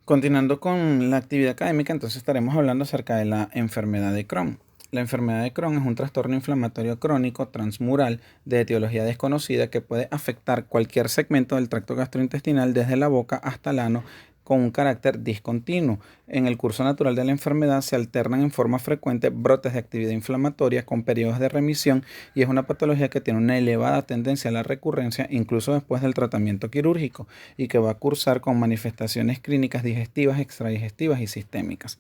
Continuando con la actividad académica, entonces estaremos hablando acerca de la enfermedad de Crohn. La enfermedad de Crohn es un trastorno inflamatorio crónico transmural de etiología desconocida que puede afectar cualquier segmento del tracto gastrointestinal desde la boca hasta el ano con un carácter discontinuo. En el curso natural de la enfermedad se alternan en forma frecuente brotes de actividad inflamatoria con periodos de remisión y es una patología que tiene una elevada tendencia a la recurrencia incluso después del tratamiento quirúrgico y que va a cursar con manifestaciones clínicas digestivas, extradigestivas y sistémicas.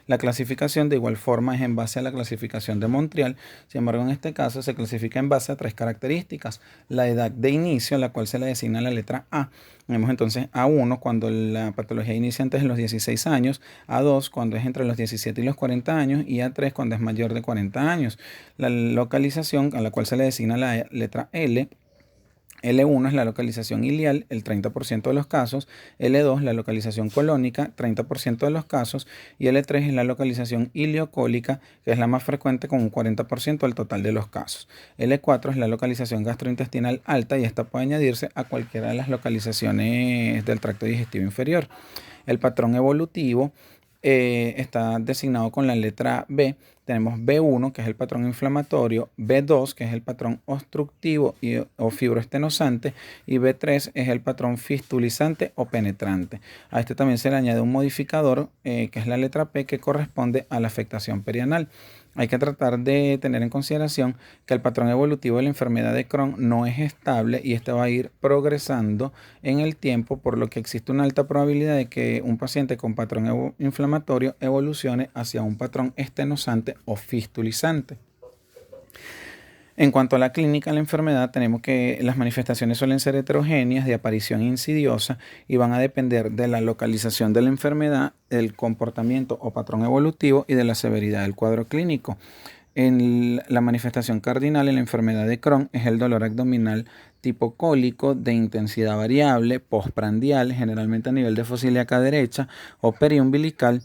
La clasificación de igual forma es en base a la clasificación de Montreal, sin embargo en este caso se clasifica en base a tres características: la edad de inicio, a la cual se le designa la letra A. Tenemos entonces A1 cuando la patología inicia antes de los 16 años, A2 cuando es entre los 17 y los 40 años y A3 cuando es mayor de 40 años. La localización a la cual se le designa la letra L. L1 es la localización ilial, el 30% de los casos; L2 la localización colónica, 30% de los casos; y L3 es la localización ileocólica, que es la más frecuente con un 40% del total de los casos. L4 es la localización gastrointestinal alta y esta puede añadirse a cualquiera de las localizaciones del tracto digestivo inferior. El patrón evolutivo está designado con la letra B. Tenemos B1, que es el patrón inflamatorio; B2, que es el patrón obstructivo o fibroestenosante; y B3 es el patrón fistulizante o penetrante. A este también se le añade un modificador, que es la letra P, que corresponde a la afectación perianal. Hay que tratar de tener en consideración que el patrón evolutivo de la enfermedad de Crohn no es estable y este va a ir progresando en el tiempo, por lo que existe una alta probabilidad de que un paciente con patrón inflamatorio evolucione hacia un patrón estenosante o fistulizante. En cuanto a la clínica de la enfermedad, tenemos que las manifestaciones suelen ser heterogéneas, de aparición insidiosa, y van a depender de la localización de la enfermedad, del comportamiento o patrón evolutivo y de la severidad del cuadro clínico. En la manifestación cardinal en la enfermedad de Crohn es el dolor abdominal tipo cólico de intensidad variable, postprandial, generalmente a nivel de fosa ilíaca derecha o periumbilical,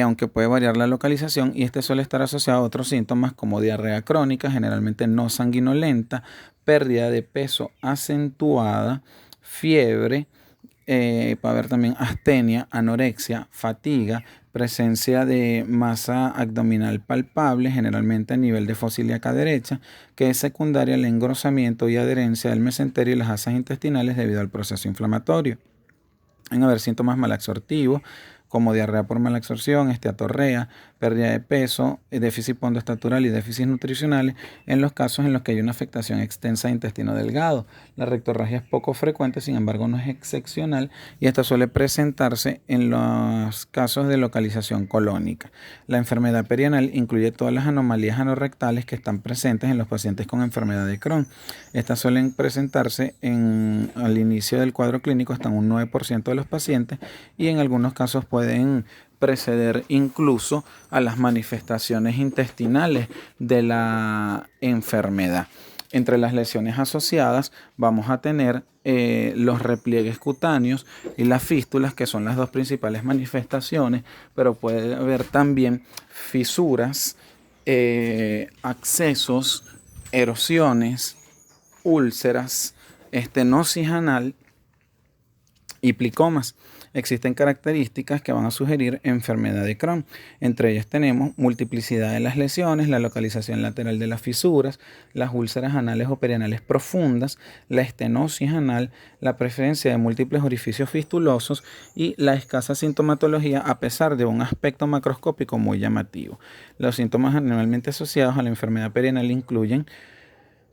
aunque puede variar la localización, y este suele estar asociado a otros síntomas como diarrea crónica, generalmente no sanguinolenta, pérdida de peso acentuada, fiebre, puede haber también astenia, anorexia, fatiga, presencia de masa abdominal palpable, generalmente a nivel de fosa ilíaca derecha, que es secundaria al engrosamiento y adherencia del mesenterio y las asas intestinales debido al proceso inflamatorio. En haber síntomas malabsortivos como diarrea por malabsorción, esteatorrea, pérdida de peso, déficit pondoestatural y déficits nutricionales en los casos en los que hay una afectación extensa de intestino delgado. La rectorragia es poco frecuente, sin embargo no es excepcional, y esta suele presentarse en los casos de localización colónica. La enfermedad perianal incluye todas las anomalías anorrectales que están presentes en los pacientes con enfermedad de Crohn. Estas suelen presentarse al inicio del cuadro clínico hasta un 9% de los pacientes, y en algunos casos pueden preceder incluso a las manifestaciones intestinales de la enfermedad. Entre las lesiones asociadas vamos a tener los repliegues cutáneos y las fístulas, que son las dos principales manifestaciones, pero puede haber también fisuras, accesos, erosiones, úlceras, estenosis anal y plicomas. Existen características que van a sugerir enfermedad de Crohn. Entre ellas tenemos multiplicidad de las lesiones, la localización lateral de las fisuras, las úlceras anales o perianales profundas, la estenosis anal, la presencia de múltiples orificios fistulosos y la escasa sintomatología a pesar de un aspecto macroscópico muy llamativo. Los síntomas generalmente asociados a la enfermedad perianal incluyen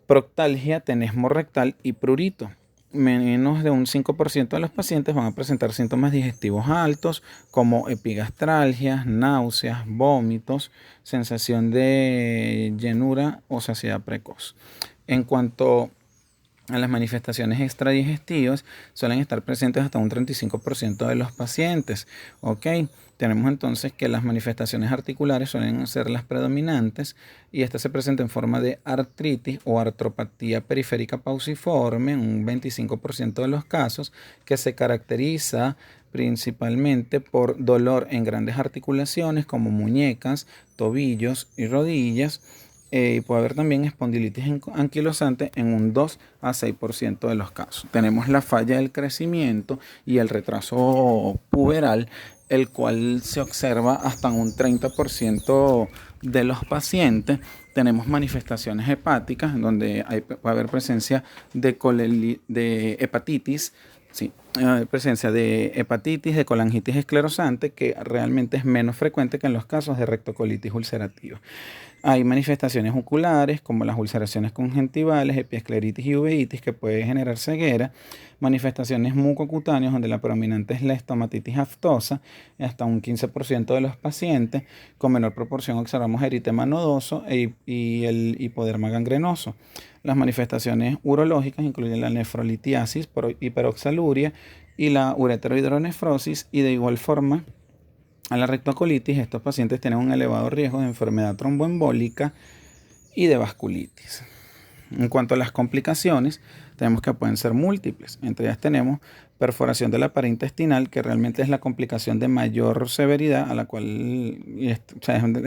proctalgia, tenesmo rectal y prurito. Menos de un 5% de los pacientes van a presentar síntomas digestivos altos como epigastralgia, náuseas, vómitos, sensación de llenura o saciedad precoz. En cuanto a las manifestaciones extradigestivas, suelen estar presentes hasta un 35% de los pacientes. ¿Ok? Tenemos entonces que las manifestaciones articulares suelen ser las predominantes, y esta se presenta en forma de artritis o artropatía periférica pauciforme en un 25% de los casos, que se caracteriza principalmente por dolor en grandes articulaciones como muñecas, tobillos y rodillas. Y puede haber también espondilitis anquilosante en un 2 a 6% de los casos. Tenemos la falla del crecimiento y el retraso puberal, el cual se observa hasta en un 30% de los pacientes. Tenemos manifestaciones hepáticas, donde va a haber presencia de hepatitis. Sí, presencia de hepatitis, de colangitis esclerosante, que realmente es menos frecuente que en los casos de rectocolitis ulcerativa. Hay manifestaciones oculares como las ulceraciones conjuntivales, epiescleritis y uveitis, que puede generar ceguera. Manifestaciones mucocutáneas donde la predominante es la estomatitis aftosa, hasta un 15% de los pacientes. Con menor proporción observamos eritema nodoso y el hipoderma gangrenoso. Las manifestaciones urológicas incluyen la nefrolitiasis, hiperoxaluria y la ureterohidronefrosis, y de igual forma a la rectocolitis. Estos pacientes tienen un elevado riesgo de enfermedad tromboembólica y de vasculitis. En cuanto a las complicaciones, tenemos que pueden ser múltiples. Entre ellas tenemos perforación de la pared intestinal, que realmente es la complicación de mayor severidad, es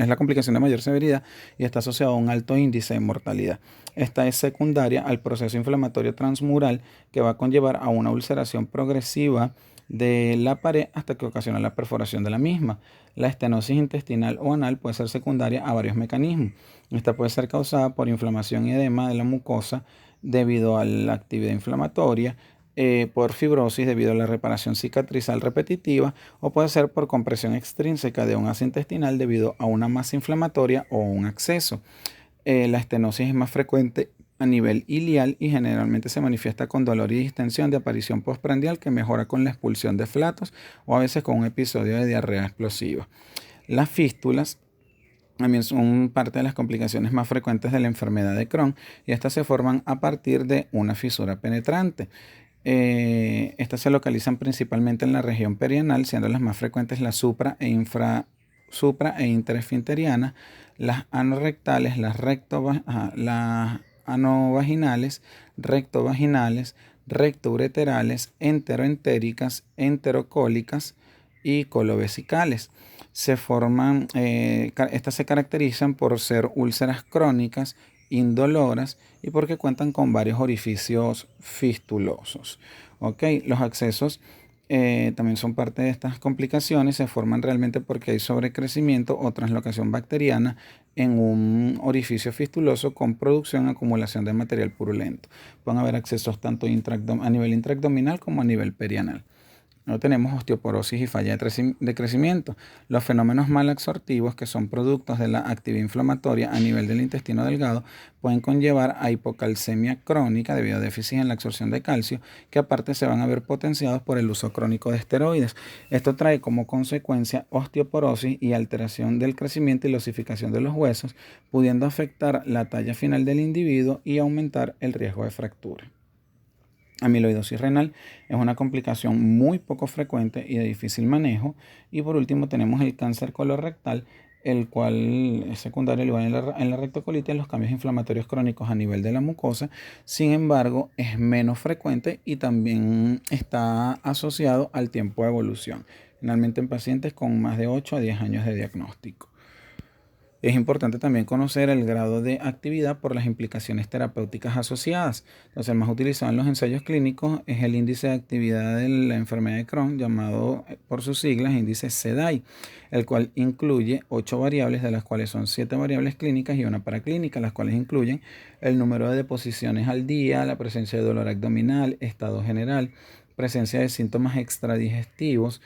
la complicación de mayor severidad y está asociado a un alto índice de mortalidad. Esta es secundaria al proceso inflamatorio transmural, que va a conllevar a una ulceración progresiva de la pared hasta que ocasiona la perforación de la misma. La estenosis intestinal o anal puede ser secundaria a varios mecanismos. Esta puede ser causada por inflamación y edema de la mucosa debido a la actividad inflamatoria, por fibrosis debido a la reparación cicatrizal repetitiva, o puede ser por compresión extrínseca de un asa intestinal debido a una masa inflamatoria o un acceso. La estenosis es más frecuente a nivel ilial y generalmente se manifiesta con dolor y distensión de aparición postprandial, que mejora con la expulsión de flatos o a veces con un episodio de diarrea explosiva. Las fístulas también son parte de las complicaciones más frecuentes de la enfermedad de Crohn, y estas se forman a partir de una fisura penetrante. Estas se localizan principalmente en la región perianal, siendo las más frecuentes las supra e interesfinterianas, las anorrectales, las anovaginales, rectovaginales, rectoureterales, enteroentéricas, enterocólicas y colovesicales. Estas se caracterizan por ser úlceras crónicas, indoloras, y porque cuentan con varios orificios fistulosos. Los accesos también son parte de estas complicaciones. Se forman realmente porque hay sobrecrecimiento o translocación bacteriana en un orificio fistuloso con producción y acumulación de material purulento. Pueden haber accesos tanto a nivel intraabdominal como a nivel perianal. Luego tenemos osteoporosis y falla de crecimiento. Los fenómenos malabsortivos, que son productos de la actividad inflamatoria a nivel del intestino delgado, pueden conllevar a hipocalcemia crónica debido a déficit en la absorción de calcio, que aparte se van a ver potenciados por el uso crónico de esteroides. Esto trae como consecuencia osteoporosis y alteración del crecimiento y la osificación de los huesos, pudiendo afectar la talla final del individuo y aumentar el riesgo de fractura. Amiloidosis renal es una complicación muy poco frecuente y de difícil manejo. Y por último tenemos el cáncer colorectal, el cual es secundario al igual en la rectocolitis, los cambios inflamatorios crónicos a nivel de la mucosa. Sin embargo, es menos frecuente y también está asociado al tiempo de evolución, finalmente en pacientes con más de 8 a 10 años de diagnóstico. Es importante también conocer el grado de actividad por las implicaciones terapéuticas asociadas. Entonces, el más utilizado en los ensayos clínicos es el índice de actividad de la enfermedad de Crohn, llamado por sus siglas índice CDAI, el cual incluye 8 variables, de las cuales son 7 variables clínicas y una paraclínica, las cuales incluyen el número de deposiciones al día, la presencia de dolor abdominal, estado general, presencia de síntomas extradigestivos,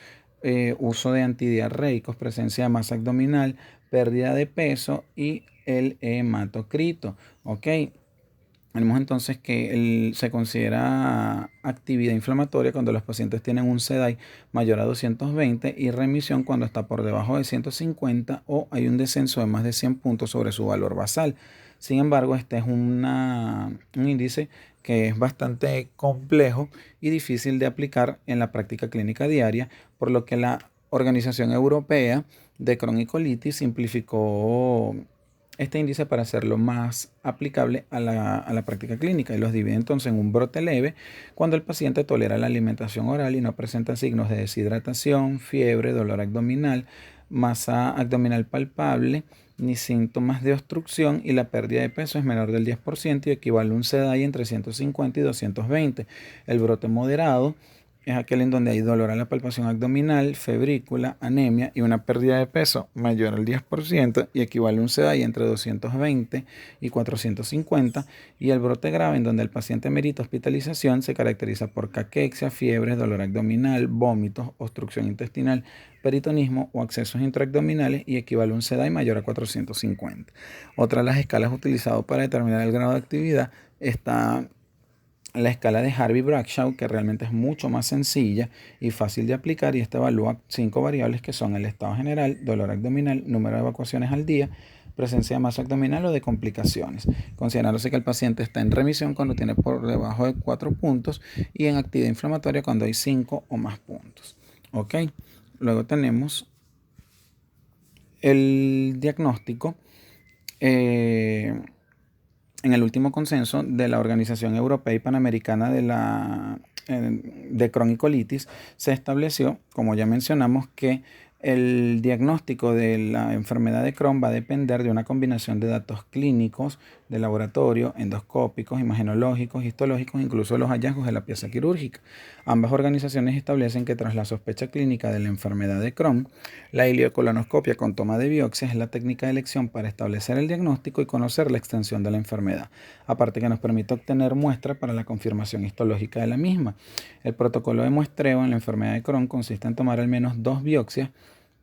uso de antidiarreicos, presencia de masa abdominal, pérdida de peso y el hematocrito. Tenemos entonces que se considera actividad inflamatoria cuando los pacientes tienen un CDAI mayor a 220 y remisión cuando está por debajo de 150 o hay un descenso de más de 100 puntos sobre su valor basal. Sin embargo, este es un índice que es bastante complejo y difícil de aplicar en la práctica clínica diaria, por lo que la Organización Europea de Crohn y Colitis simplificó este índice para hacerlo más aplicable a la práctica clínica, y los divide entonces en un brote leve cuando el paciente tolera la alimentación oral y no presenta signos de deshidratación, fiebre, dolor abdominal, masa abdominal palpable, ni síntomas de obstrucción y la pérdida de peso es menor del 10% y equivale a un CDAI entre 150 y 220. El brote moderado es aquel en donde hay dolor a la palpación abdominal, febrícula, anemia y una pérdida de peso mayor al 10% y equivale a un CDAI entre 220 y 450. Y el brote grave en donde el paciente merita hospitalización se caracteriza por caquexia, fiebres, dolor abdominal, vómitos, obstrucción intestinal, peritonismo o accesos intraabdominales y equivale a un CDAI mayor a 450. Otra de las escalas utilizadas para determinar el grado de actividad está la escala de Harvey-Bradshaw, que realmente es mucho más sencilla y fácil de aplicar, y esta evalúa 5 variables que son el estado general, dolor abdominal, número de evacuaciones al día, presencia de masa abdominal o de complicaciones, considerándose que el paciente está en remisión cuando tiene por debajo de 4 puntos y en actividad inflamatoria cuando hay 5 o más puntos. ¿Ok? Luego tenemos el diagnóstico. En el último consenso de la Organización Europea y Panamericana de Crohn y colitis, se estableció, como ya mencionamos, que el diagnóstico de la enfermedad de Crohn va a depender de una combinación de datos clínicos, de laboratorio, endoscópicos, imagenológicos, histológicos, incluso los hallazgos de la pieza quirúrgica. Ambas organizaciones establecen que tras la sospecha clínica de la enfermedad de Crohn, la ileocolonoscopia con toma de biopsia es la técnica de elección para establecer el diagnóstico y conocer la extensión de la enfermedad, aparte que nos permite obtener muestra para la confirmación histológica de la misma. El protocolo de muestreo en la enfermedad de Crohn consiste en tomar al menos 2 biopsias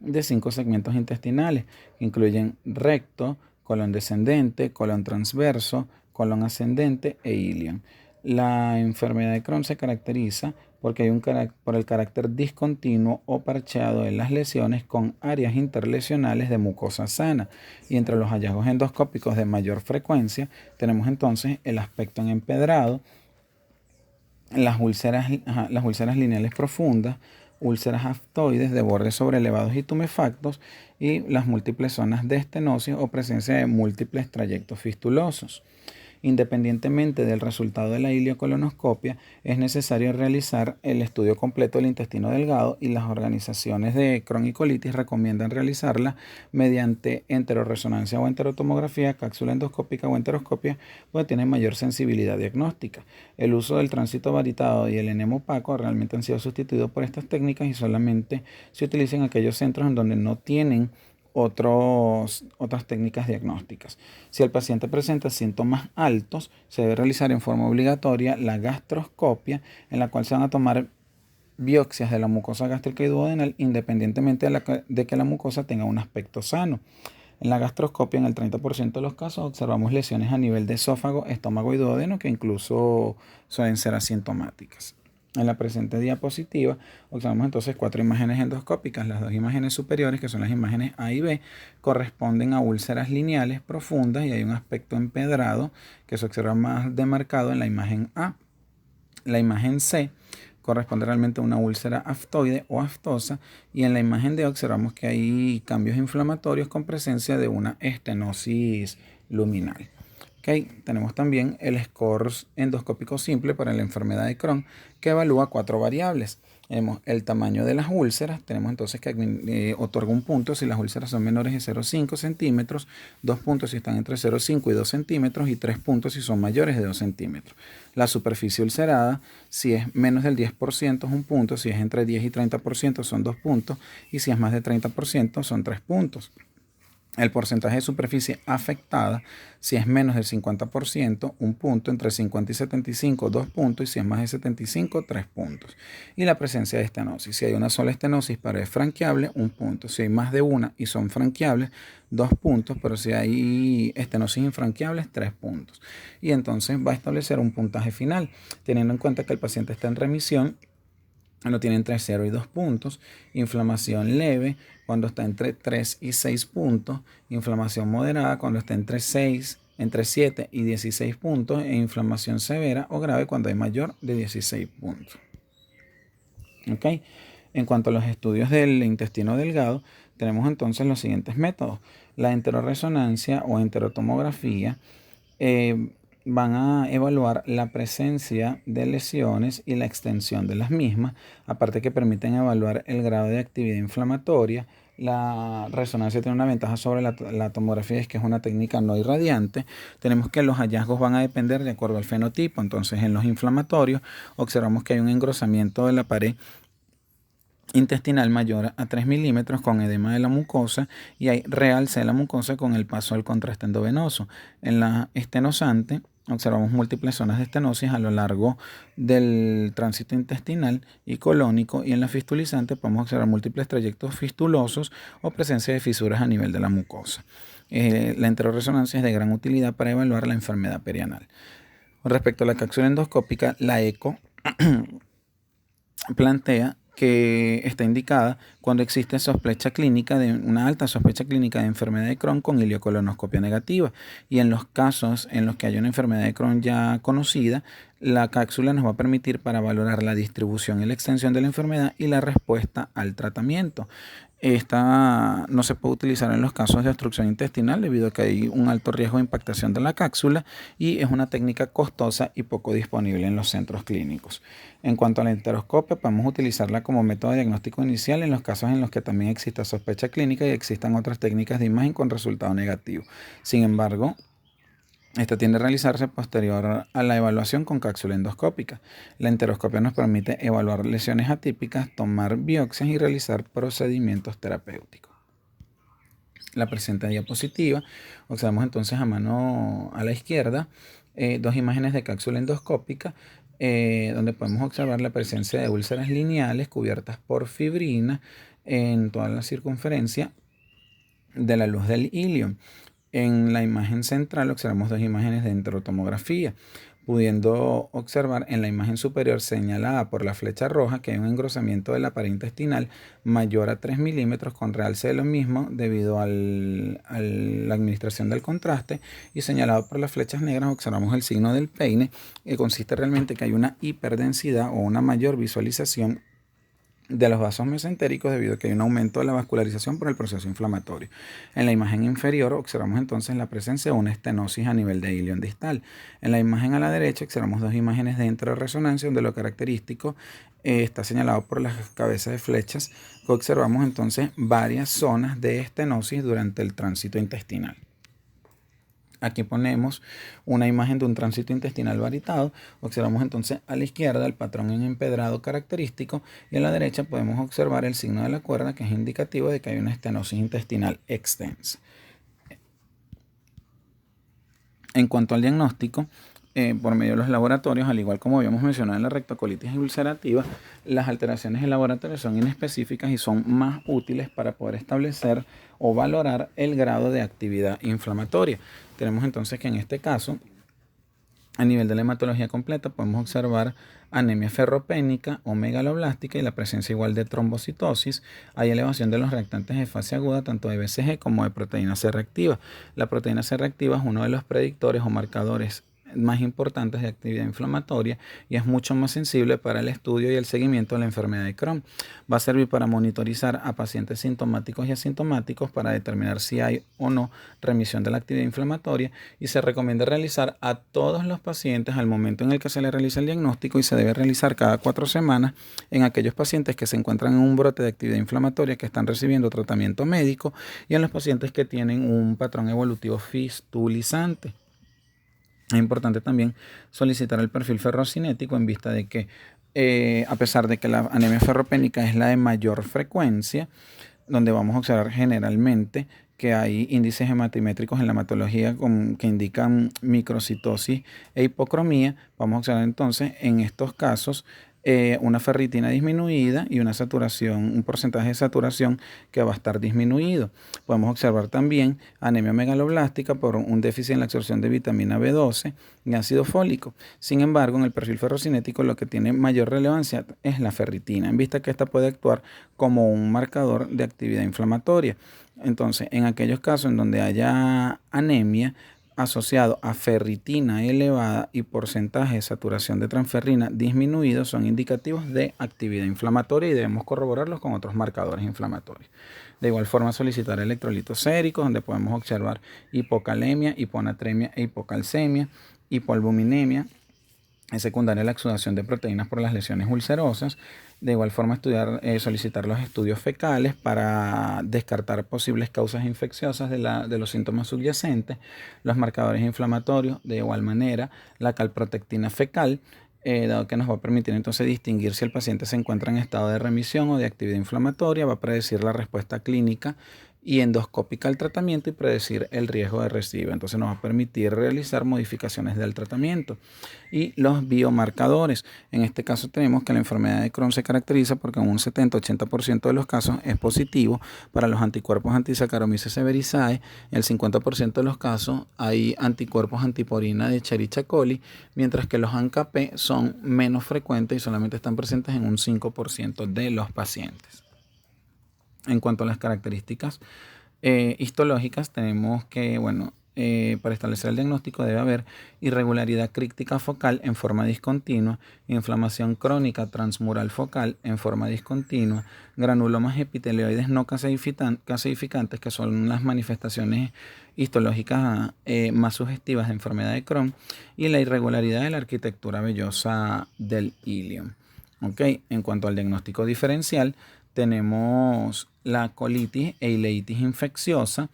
de 5 segmentos intestinales, que incluyen recto, colon descendente, colon transverso, colon ascendente e ilion. La enfermedad de Crohn se caracteriza porque hay por el carácter discontinuo o parcheado de las lesiones con áreas interlesionales de mucosa sana. Y entre los hallazgos endoscópicos de mayor frecuencia tenemos entonces el aspecto en empedrado, las úlceras lineales profundas, úlceras aftoides de bordes sobrelevados y tumefactos y las múltiples zonas de estenosis o presencia de múltiples trayectos fistulosos. Independientemente del resultado de la ileocolonoscopia, es necesario realizar el estudio completo del intestino delgado y las organizaciones de Crohn y colitis recomiendan realizarla mediante enteroresonancia o enterotomografía, cápsula endoscópica o enteroscopia, pues tiene mayor sensibilidad diagnóstica. El uso del tránsito varitado y el enema opaco realmente han sido sustituidos por estas técnicas y solamente se utilizan en aquellos centros en donde no tienen otras técnicas diagnósticas. Si el paciente presenta síntomas altos, se debe realizar en forma obligatoria la gastroscopia, en la cual se van a tomar biopsias de la mucosa gástrica y duodenal, independientemente de que la mucosa tenga un aspecto sano. En la gastroscopia, en el 30% de los casos, observamos lesiones a nivel de esófago, estómago y duodeno que incluso suelen ser asintomáticas. En la presente diapositiva observamos entonces 4 imágenes endoscópicas. Las 2 imágenes superiores, que son las imágenes A y B, corresponden a úlceras lineales profundas y hay un aspecto empedrado que se observa más demarcado en la imagen A. La imagen C corresponde realmente a una úlcera aftoide o aftosa y en la imagen D observamos que hay cambios inflamatorios con presencia de una estenosis luminal. Tenemos también el score endoscópico simple para la enfermedad de Crohn, que evalúa 4 variables. Tenemos el tamaño de las úlceras, tenemos entonces que otorga un punto si las úlceras son menores de 0,5 centímetros, 2 puntos si están entre 0,5 y 2 centímetros y 3 puntos si son mayores de 2 centímetros. La superficie ulcerada, si es menos del 10% es un punto, si es entre 10 y 30% son 2 puntos y si es más de 30% son 3 puntos. El porcentaje de superficie afectada, si es menos del 50%, un punto, entre 50 y 75, 2 puntos, y si es más de 75, 3 puntos. Y la presencia de estenosis. Si hay una sola estenosis pero es franqueable, un punto. Si hay más de una y son franqueables, 2 puntos, pero si hay estenosis infranqueables, 3 puntos. Y entonces va a establecer un puntaje final, teniendo en cuenta que el paciente está en remisión, lo tiene entre 0 y 2 puntos, inflamación leve cuando está entre 3 y 6 puntos, inflamación moderada cuando está entre 7 y 16 puntos e inflamación severa o grave cuando hay mayor de 16 puntos. ¿Okay? En cuanto a los estudios del intestino delgado, tenemos entonces los siguientes métodos. La enteroresonancia o enterotomografía van a evaluar la presencia de lesiones y la extensión de las mismas, aparte que permiten evaluar el grado de actividad inflamatoria, La resonancia tiene una ventaja sobre la tomografía, es que es una técnica no irradiante. Tenemos que los hallazgos van a depender de acuerdo al fenotipo. Entonces, en los inflamatorios observamos que hay un engrosamiento de la pared intestinal mayor a 3 milímetros con edema de la mucosa y hay realce de la mucosa con el paso del contraste endovenoso. En la estenosante observamos múltiples zonas de estenosis a lo largo del tránsito intestinal y colónico, y en la fistulizante podemos observar múltiples trayectos fistulosos o presencia de fisuras a nivel de la mucosa. La enteroresonancia es de gran utilidad para evaluar la enfermedad perianal. Respecto a la cápsula endoscópica, la eco plantea que está indicada cuando existe una alta sospecha clínica de enfermedad de Crohn con ileocolonoscopia negativa, y en los casos en los que haya una enfermedad de Crohn ya conocida, la cápsula nos va a permitir para valorar la distribución y la extensión de la enfermedad y la respuesta al tratamiento. Esta no se puede utilizar en los casos de obstrucción intestinal debido a que hay un alto riesgo de impactación de la cápsula y es una técnica costosa y poco disponible en los centros clínicos. En cuanto a la enteroscopia, podemos utilizarla como método de diagnóstico inicial en los casos en los que también exista sospecha clínica y existan otras técnicas de imagen con resultado negativo. Sin embargo, esta tiende a realizarse posterior a la evaluación con cápsula endoscópica. La enteroscopia nos permite evaluar lesiones atípicas, tomar biopsias y realizar procedimientos terapéuticos. La presente diapositiva, observamos entonces a mano a la izquierda dos imágenes de cápsula endoscópica donde podemos observar la presencia de úlceras lineales cubiertas por fibrina en toda la circunferencia de la luz del ilion. En la imagen central observamos dos imágenes de enterotomografía, pudiendo observar en la imagen superior señalada por la flecha roja que hay un engrosamiento de la pared intestinal mayor a 3 milímetros con realce de lo mismo debido a la administración del contraste, y señalado por las flechas negras observamos el signo del peine, que consiste realmente que hay una hiperdensidad o una mayor visualización de los vasos mesentéricos debido a que hay un aumento de la vascularización por el proceso inflamatorio. En la imagen inferior observamos entonces la presencia de una estenosis a nivel de ilion distal. En la imagen a la derecha observamos dos imágenes de enteroresonancia donde lo característico está señalado por las cabezas de flechas, que observamos entonces varias zonas de estenosis durante el tránsito intestinal. Aquí ponemos una imagen de un tránsito intestinal varietado. Observamos entonces a la izquierda el patrón en empedrado característico y a la derecha podemos observar el signo de la cuerda, que es indicativo de que hay una estenosis intestinal extensa. En cuanto al diagnóstico, por medio de los laboratorios, al igual como habíamos mencionado en la rectocolitis ulcerativa, las alteraciones en laboratorio son inespecíficas y son más útiles para poder establecer o valorar el grado de actividad inflamatoria. Tenemos entonces que en este caso, a nivel de la hematología completa, podemos observar anemia ferropénica o megaloblástica y la presencia igual de trombocitosis. Hay elevación de los reactantes de fase aguda, tanto de BCG como de proteína C reactiva. La proteína C reactiva es uno de los predictores o marcadores más importantes de actividad inflamatoria y es mucho más sensible para el estudio y el seguimiento de la enfermedad de Crohn. Va a servir para monitorizar a pacientes sintomáticos y asintomáticos para determinar si hay o no remisión de la actividad inflamatoria, y se recomienda realizar a todos los pacientes al momento en el que se le realiza el diagnóstico, y se debe realizar cada 4 semanas en aquellos pacientes que se encuentran en un brote de actividad inflamatoria que están recibiendo tratamiento médico y en los pacientes que tienen un patrón evolutivo fistulizante. Es importante también solicitar el perfil ferrocinético en vista de que a pesar de que la anemia ferropénica es la de mayor frecuencia, donde vamos a observar generalmente que hay índices hematimétricos en la hematología que indican microcitosis e hipocromía, vamos a observar entonces en estos casos una ferritina disminuida y una saturación, un porcentaje de saturación que va a estar disminuido. Podemos observar también anemia megaloblástica por un déficit en la absorción de vitamina B12 y ácido fólico. Sin embargo, en el perfil ferrocinético lo que tiene mayor relevancia es la ferritina, en vista que esta puede actuar como un marcador de actividad inflamatoria. Entonces, en aquellos casos en donde haya anemia asociado a ferritina elevada y porcentaje de saturación de transferrina disminuido, son indicativos de actividad inflamatoria y debemos corroborarlos con otros marcadores inflamatorios. De igual forma, solicitar electrolitos séricos, donde podemos observar hipocalemia, hiponatremia e hipocalcemia, hipoalbuminemia, Es secundaria la exudación de proteínas por las lesiones ulcerosas. De igual forma, solicitar los estudios fecales para descartar posibles causas infecciosas de los síntomas subyacentes. Los marcadores inflamatorios, de igual manera, la calprotectina fecal, dado que nos va a permitir entonces distinguir si el paciente se encuentra en estado de remisión o de actividad inflamatoria, va a predecir la respuesta clínica y endoscópica al tratamiento y predecir el riesgo de recidiva. Entonces nos va a permitir realizar modificaciones del tratamiento. Y los biomarcadores. En este caso tenemos que la enfermedad de Crohn se caracteriza porque en un 70-80% de los casos es positivo para los anticuerpos anti-Saccharomyces cerevisiae. En el 50% de los casos hay anticuerpos antiporina de Escherichia coli, mientras que los ANCA-P son menos frecuentes y solamente están presentes en un 5% de los pacientes. En cuanto a las características histológicas, tenemos que, para establecer el diagnóstico debe haber irregularidad críptica focal en forma discontinua, inflamación crónica transmural focal en forma discontinua, granulomas epitelioides no caseificantes, que son las manifestaciones histológicas más sugestivas de enfermedad de Crohn, y la irregularidad de la arquitectura vellosa del ilion. En cuanto al diagnóstico diferencial, tenemos la colitis e ileitis infecciosa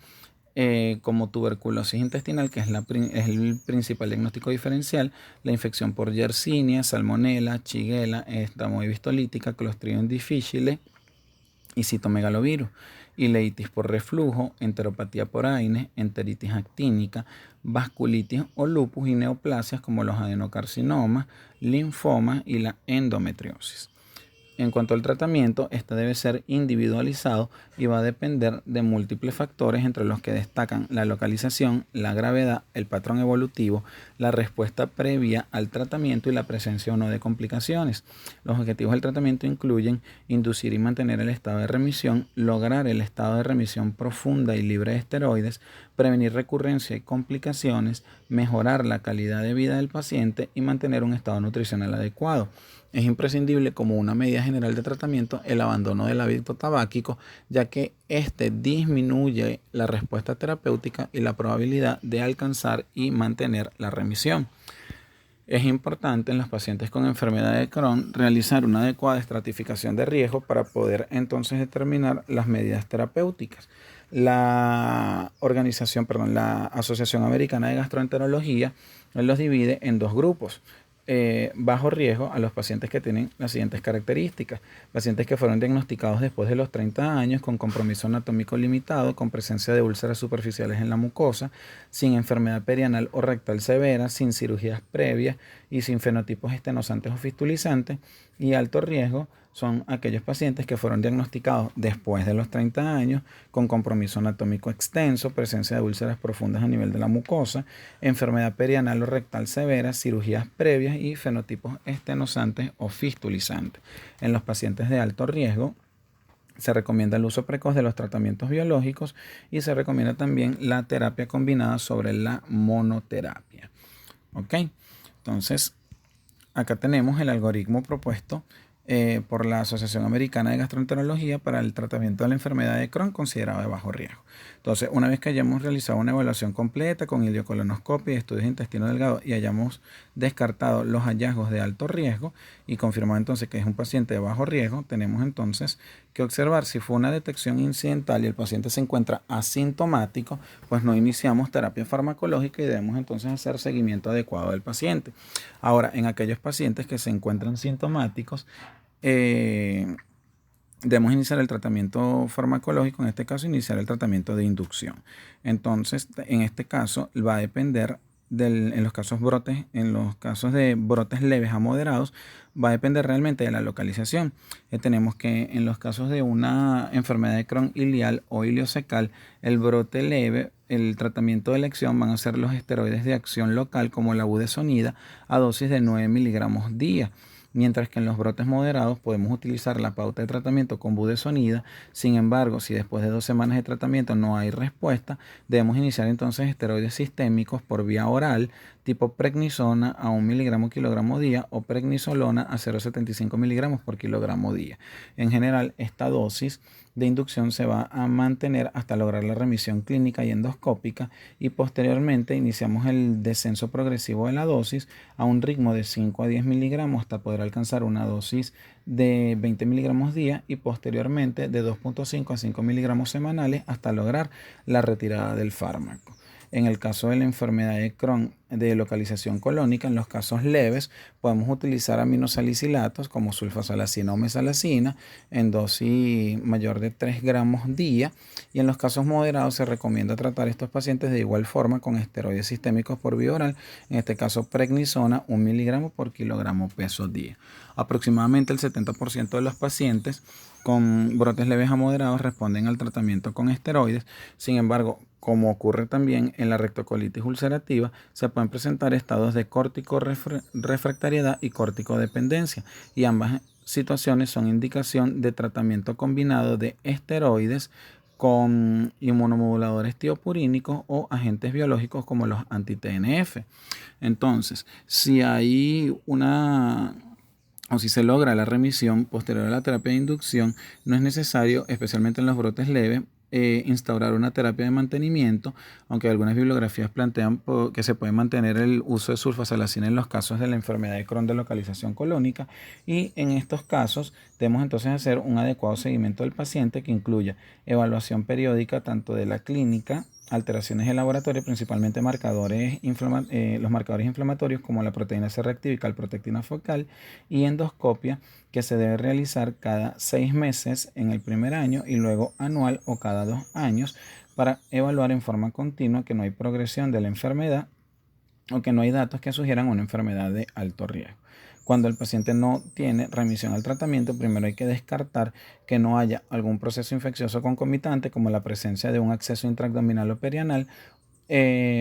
como tuberculosis intestinal, que es el principal diagnóstico diferencial, la infección por Yersinia, Salmonella, Shigella, Stamoebis histolítica, Clostridium difficile y citomegalovirus. Ileitis por reflujo, enteropatía por AINES, enteritis actínica, vasculitis o lupus y neoplasias como los adenocarcinomas, linfomas y la endometriosis. En cuanto al tratamiento, este debe ser individualizado y va a depender de múltiples factores, entre los que destacan la localización, la gravedad, el patrón evolutivo, la respuesta previa al tratamiento y la presencia o no de complicaciones. Los objetivos del tratamiento incluyen inducir y mantener el estado de remisión, lograr el estado de remisión profunda y libre de esteroides, prevenir recurrencia y complicaciones, mejorar la calidad de vida del paciente y mantener un estado nutricional adecuado. Es imprescindible como una medida general de tratamiento el abandono del hábito tabáquico, ya que este disminuye la respuesta terapéutica y la probabilidad de alcanzar y mantener la remisión. Es importante en los pacientes con enfermedad de Crohn realizar una adecuada estratificación de riesgo para poder entonces determinar las medidas terapéuticas. La Asociación Americana de Gastroenterología los divide en dos grupos. Bajo riesgo a los pacientes que tienen las siguientes características: pacientes que fueron diagnosticados después de los 30 años con compromiso anatómico limitado, con presencia de úlceras superficiales en la mucosa, sin enfermedad perianal o rectal severa, sin cirugías previas y sin fenotipos estenosantes o fistulizantes. Y alto riesgo son aquellos pacientes que fueron diagnosticados después de los 30 años con compromiso anatómico extenso, presencia de úlceras profundas a nivel de la mucosa, enfermedad perianal o rectal severa, cirugías previas y fenotipos estenosantes o fistulizantes. En los pacientes de alto riesgo se recomienda el uso precoz de los tratamientos biológicos y se recomienda también la terapia combinada sobre la monoterapia. Entonces, acá tenemos el algoritmo propuesto por la Asociación Americana de Gastroenterología para el tratamiento de la enfermedad de Crohn considerado de bajo riesgo. Entonces, una vez que hayamos realizado una evaluación completa con ileocolonoscopia y estudios de intestino delgado y hayamos descartado los hallazgos de alto riesgo y confirmado entonces que es un paciente de bajo riesgo, tenemos entonces que observar si fue una detección incidental y el paciente se encuentra asintomático, pues no iniciamos terapia farmacológica y debemos entonces hacer seguimiento adecuado del paciente. Ahora, en aquellos pacientes que se encuentran sintomáticos, debemos iniciar el tratamiento farmacológico, en este caso iniciar el tratamiento de inducción. Entonces, en este caso va a depender en los casos de brotes leves a moderados, va a depender realmente de la localización. Tenemos que en los casos de una enfermedad de Crohn ilial o iliocecal, el brote leve, el tratamiento de elección van a ser los esteroides de acción local como la budesonida a dosis de 9 miligramos día. Mientras que en los brotes moderados podemos utilizar la pauta de tratamiento con budesonida. Sin embargo, si después de 2 semanas de tratamiento no hay respuesta, debemos iniciar entonces esteroides sistémicos por vía oral tipo prednisona a 1 miligramo kilogramo día o prednisolona a 0,75 miligramos por kilogramo día. En general, esta dosis de inducción se va a mantener hasta lograr la remisión clínica y endoscópica, y posteriormente iniciamos el descenso progresivo de la dosis a un ritmo de 5 a 10 miligramos hasta poder alcanzar una dosis de 20 miligramos día y posteriormente de 2.5 a 5 miligramos semanales hasta lograr la retirada del fármaco. En el caso de la enfermedad de Crohn de localización colónica, en los casos leves, podemos utilizar aminosalicilatos como sulfasalacina o mesalacina en dosis mayor de 3 gramos día. Y en los casos moderados se recomienda tratar a estos pacientes de igual forma con esteroides sistémicos por vía oral, en este caso prednisona, 1 miligramo por kilogramo peso día. Aproximadamente el 70% de los pacientes con brotes leves a moderados responden al tratamiento con esteroides. Sin embargo, como ocurre también en la rectocolitis ulcerativa, se pueden presentar estados de córtico-refractariedad y córticodependencia, y ambas situaciones son indicación de tratamiento combinado de esteroides con inmunomoduladores tiopurínicos o agentes biológicos como los anti-TNF. Entonces, si se logra la remisión posterior a la terapia de inducción, no es necesario, especialmente en los brotes leves, instaurar una terapia de mantenimiento, aunque algunas bibliografías plantean que se puede mantener el uso de sulfasalacina en los casos de la enfermedad de Crohn de localización colónica, y en estos casos debemos entonces hacer un adecuado seguimiento del paciente que incluya evaluación periódica tanto de la clínica, alteraciones de laboratorio, principalmente los marcadores inflamatorios como la proteína C reactiva y calprotectina focal, y endoscopia que se debe realizar cada 6 meses en el primer año y luego anual o cada 2 años para evaluar en forma continua que no hay progresión de la enfermedad o que no hay datos que sugieran una enfermedad de alto riesgo. Cuando el paciente no tiene remisión al tratamiento, primero hay que descartar que no haya algún proceso infeccioso concomitante, como la presencia de un acceso intraabdominal o perianal,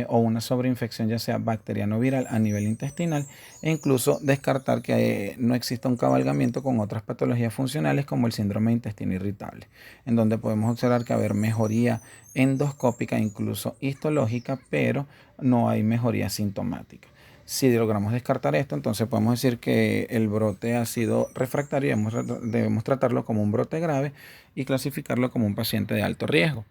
o una sobreinfección ya sea bacteriana o viral a nivel intestinal, e incluso descartar que no exista un cabalgamiento con otras patologías funcionales como el síndrome de intestino irritable, en donde podemos observar que haber mejoría endoscópica, incluso histológica, pero no hay mejoría sintomática. Si logramos descartar esto, entonces podemos decir que el brote ha sido refractario y debemos tratarlo como un brote grave y clasificarlo como un paciente de alto riesgo.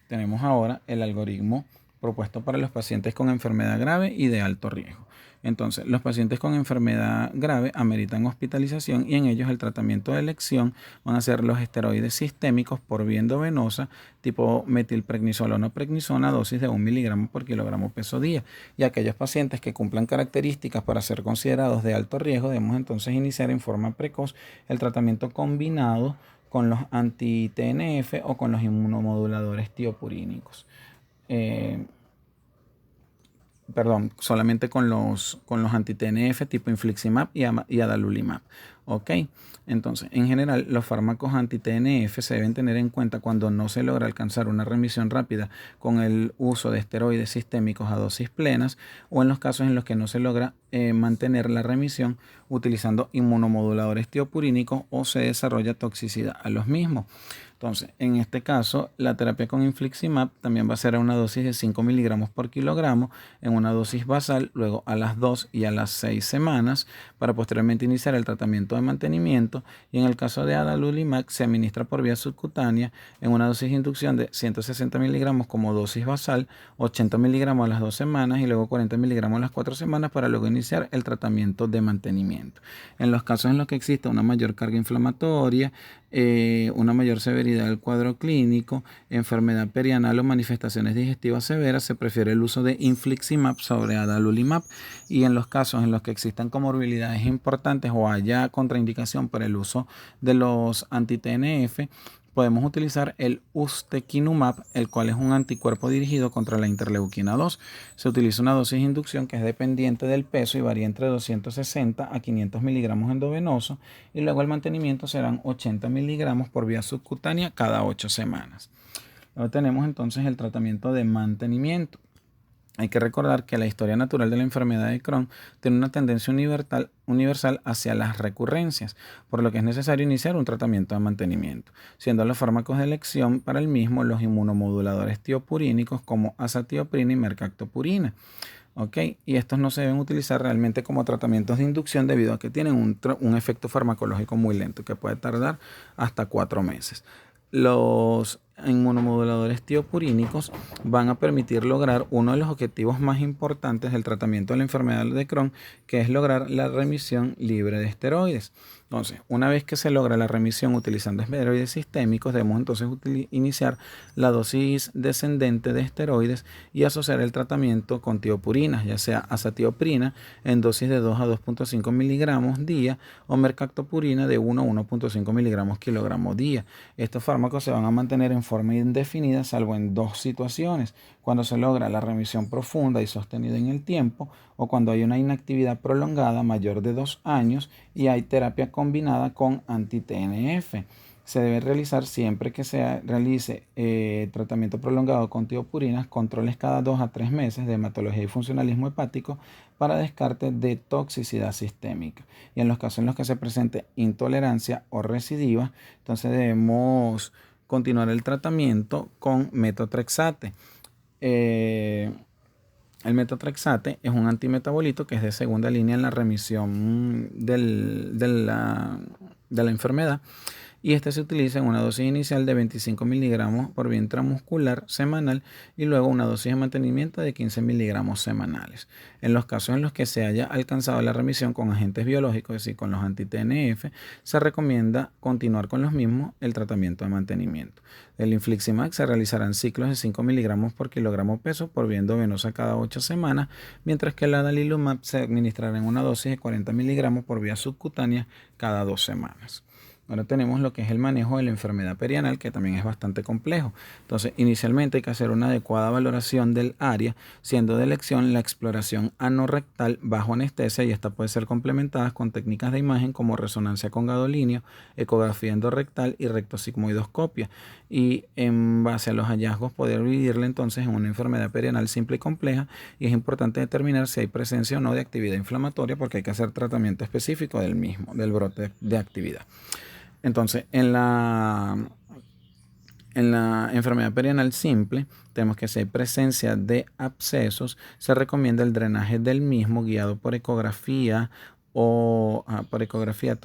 Tenemos ahora el algoritmo propuesto para los pacientes con enfermedad grave y de alto riesgo. Entonces, los pacientes con enfermedad grave ameritan hospitalización, y en ellos el tratamiento de elección van a ser los esteroides sistémicos por vía endovenosa tipo metilprednisolona o prednisona, dosis de 1 miligramo por kilogramo peso día. Y aquellos pacientes que cumplan características para ser considerados de alto riesgo, debemos entonces iniciar en forma precoz el tratamiento combinado con los anti-TNF o con los inmunomoduladores tiopurínicos. Solamente con los anti-TNF tipo infliximab y adalimumab. Ok, entonces en general los fármacos anti-TNF se deben tener en cuenta cuando no se logra alcanzar una remisión rápida con el uso de esteroides sistémicos a dosis plenas, o en los casos en los que no se logra mantener la remisión utilizando inmunomoduladores tiopurínicos o se desarrolla toxicidad a los mismos. Entonces, en este caso, la terapia con infliximab también va a ser a una dosis de 5 miligramos por kilogramo en una dosis basal, luego a las 2 y a las 6 semanas, para posteriormente iniciar el tratamiento de mantenimiento. Y en el caso de adalimumab, se administra por vía subcutánea en una dosis de inducción de 160 miligramos como dosis basal, 80 miligramos a las 2 semanas y luego 40 miligramos a las 4 semanas para luego iniciar el tratamiento de mantenimiento. En los casos en los que exista una mayor carga inflamatoria, una mayor severidad del cuadro clínico, enfermedad perianal o manifestaciones digestivas severas, se prefiere el uso de infliximab sobre adalimumab. Y en los casos en los que existan comorbilidades importantes o haya contraindicación por el uso de los anti-TNF, podemos utilizar el ustekinumab, el cual es un anticuerpo dirigido contra la interleuquina 2. Se utiliza una dosis de inducción que es dependiente del peso y varía entre 260 a 500 miligramos endovenoso, y luego el mantenimiento serán 80 miligramos por vía subcutánea cada 8 semanas. Luego tenemos entonces el tratamiento de mantenimiento. Hay que recordar que la historia natural de la enfermedad de Crohn tiene una tendencia universal hacia las recurrencias, por lo que es necesario iniciar un tratamiento de mantenimiento, siendo los fármacos de elección para el mismo los inmunomoduladores tiopurínicos como azatioprina y mercaptopurina. Okay, y estos no se deben utilizar realmente como tratamientos de inducción debido a que tienen un efecto farmacológico muy lento que puede tardar hasta 4 meses. Los inmunomoduladores tiopurínicos van a permitir lograr uno de los objetivos más importantes del tratamiento de la enfermedad de Crohn, que es lograr la remisión libre de esteroides. Entonces, una vez que se logra la remisión utilizando esteroides sistémicos, debemos entonces iniciar la dosis descendente de esteroides y asociar el tratamiento con tiopurinas, ya sea azatioprina en dosis de 2 a 2.5 miligramos día o mercaptopurina de 1 a 1.5 miligramos kilogramo día. Estos fármacos se van a mantener en forma indefinida salvo en dos situaciones: cuando se logra la remisión profunda y sostenida en el tiempo, o cuando hay una inactividad prolongada mayor de 2 años y hay terapia combinada con anti-TNF. Se debe realizar siempre que se realice tratamiento prolongado con tiopurinas, controles cada 2 a 3 meses de hematología y funcionalismo hepático para descarte de toxicidad sistémica. Y en los casos en los que se presente intolerancia o recidiva, entonces debemos continuar el tratamiento con metotrexate. El metotrexate es un antimetabolito que es de segunda línea en la remisión de la enfermedad, y este se utiliza en una dosis inicial de 25 miligramos por vía intramuscular semanal y luego una dosis de mantenimiento de 15 miligramos semanales. En los casos en los que se haya alcanzado la remisión con agentes biológicos, es decir, con los anti-TNF, se recomienda continuar con los mismos el tratamiento de mantenimiento. El infliximab se realizarán ciclos de 5 miligramos por kilogramo peso por vía endovenosa cada 8 semanas, mientras que el adalimumab se administrará en una dosis de 40 miligramos por vía subcutánea cada 2 semanas. Ahora tenemos lo que es el manejo de la enfermedad perianal, que también es bastante complejo. Entonces, inicialmente hay que hacer una adecuada valoración del área, siendo de elección la exploración anorrectal bajo anestesia, y esta puede ser complementada con técnicas de imagen como resonancia con gadolinio, ecografía endorrectal y rectosigmoidoscopia. Y en base a los hallazgos poder dividirla entonces en una enfermedad perianal simple y compleja, y es importante determinar si hay presencia o no de actividad inflamatoria, porque hay que hacer tratamiento específico del mismo, del brote de actividad. Entonces, en la enfermedad perianal simple, tenemos que si hay presencia de abscesos, se recomienda el drenaje del mismo guiado por ecografía por ecografía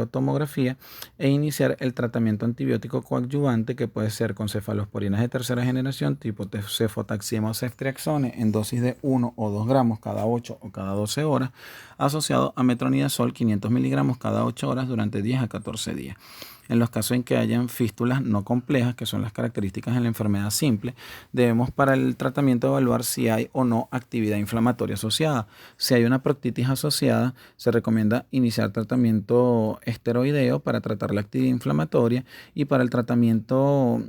o tomografía, e iniciar el tratamiento antibiótico coadyuvante, que puede ser con cefalosporinas de tercera generación tipo cefotaxima o ceftriaxone en dosis de 1 o 2 gramos cada 8 o cada 12 horas, asociado a metronidazol 500 miligramos cada 8 horas durante 10 a 14 días. En los casos en que hayan fístulas no complejas, que son las características de la enfermedad simple, debemos para el tratamiento evaluar si hay o no actividad inflamatoria asociada. Si hay una proctitis asociada, se recomienda iniciar tratamiento esteroideo para tratar la actividad inflamatoria, y para el tratamiento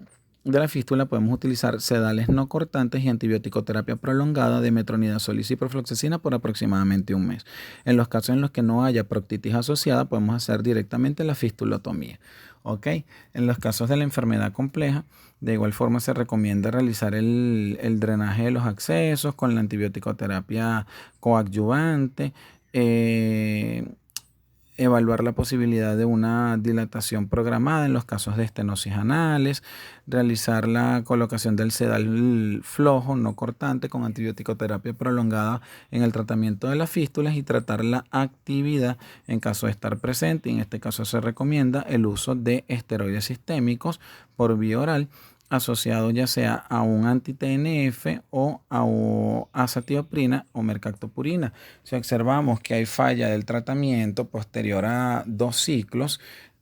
de la fístula podemos utilizar sedales no cortantes y antibiótico-terapia prolongada de metronidazol y ciprofloxacina por aproximadamente un mes. En los casos en los que no haya proctitis asociada, podemos hacer directamente la fistulotomía. ¿Ok? En los casos de la enfermedad compleja, de igual forma se recomienda realizar el drenaje de los abscesos con la antibiótico-terapia coadyuvante, evaluar la posibilidad de una dilatación programada en los casos de estenosis anales, realizar la colocación del sedal flojo no cortante con antibiótico-terapia prolongada en el tratamiento de las fístulas, y tratar la actividad en caso de estar presente. En este caso se recomienda el uso de esteroides sistémicos por vía oral, asociado ya sea a un anti-TNF o a azatioprina o mercaptopurina. Si observamos que hay falla del tratamiento posterior a 2 ciclos,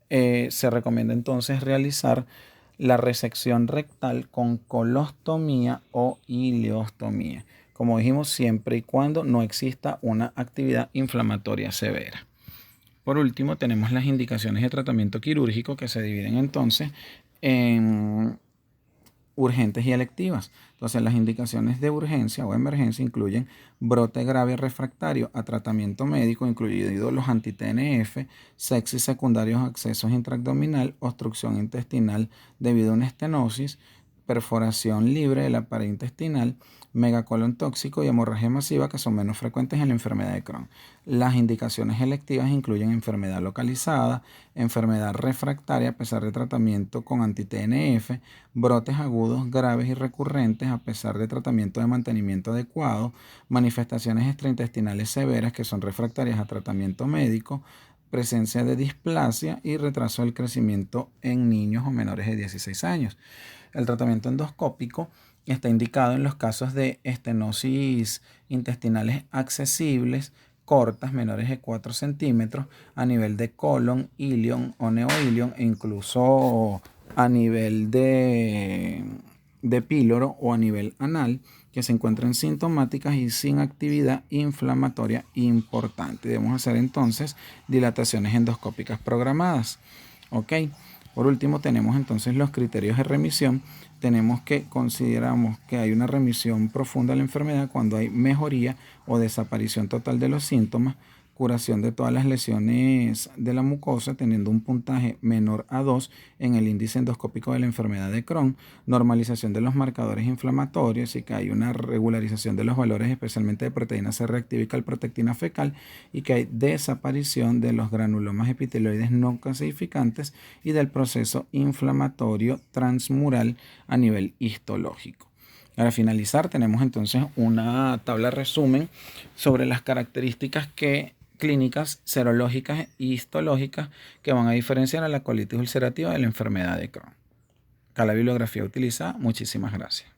se recomienda entonces realizar la resección rectal con colostomía o ileostomía, como dijimos, siempre y cuando no exista una actividad inflamatoria severa. Por último, tenemos las indicaciones de tratamiento quirúrgico, que se dividen entonces en urgentes y electivas. Entonces, las indicaciones de urgencia o emergencia incluyen brote grave refractario a tratamiento médico, incluidos los anti-TNF, sepsis secundarios a accesos intraabdominal, obstrucción intestinal debido a una estenosis, perforación libre de la pared intestinal, megacolon tóxico y hemorragia masiva, que son menos frecuentes en la enfermedad de Crohn. Las indicaciones electivas incluyen enfermedad localizada, enfermedad refractaria a pesar de tratamiento con anti-TNF, brotes agudos graves y recurrentes a pesar de tratamiento de mantenimiento adecuado, manifestaciones extraintestinales severas que son refractarias a tratamiento médico, presencia de displasia y retraso del crecimiento en niños o menores de 16 años. El tratamiento endoscópico está indicado en los casos de estenosis intestinales accesibles, cortas, menores de 4 centímetros, a nivel de colon, ilion o neoilion, e incluso a nivel de píloro o a nivel anal, que se encuentran sintomáticas y sin actividad inflamatoria importante. Debemos hacer entonces dilataciones endoscópicas programadas. ¿Ok? Por último, tenemos entonces los criterios de remisión. Consideramos que hay una remisión profunda de la enfermedad cuando hay mejoría o desaparición total de los síntomas, curación de todas las lesiones de la mucosa teniendo un puntaje menor a 2 en el índice endoscópico de la enfermedad de Crohn, normalización de los marcadores inflamatorios y que hay una regularización de los valores especialmente de proteína C reactiva y calprotectina fecal, y que hay desaparición de los granulomas epitelioides no calcificantes y del proceso inflamatorio transmural a nivel histológico. Para finalizar, tenemos entonces una tabla resumen sobre las características clínicas, serológicas e histológicas que van a diferenciar a la colitis ulcerativa de la enfermedad de Crohn. Acá la bibliografía utilizada. Muchísimas gracias.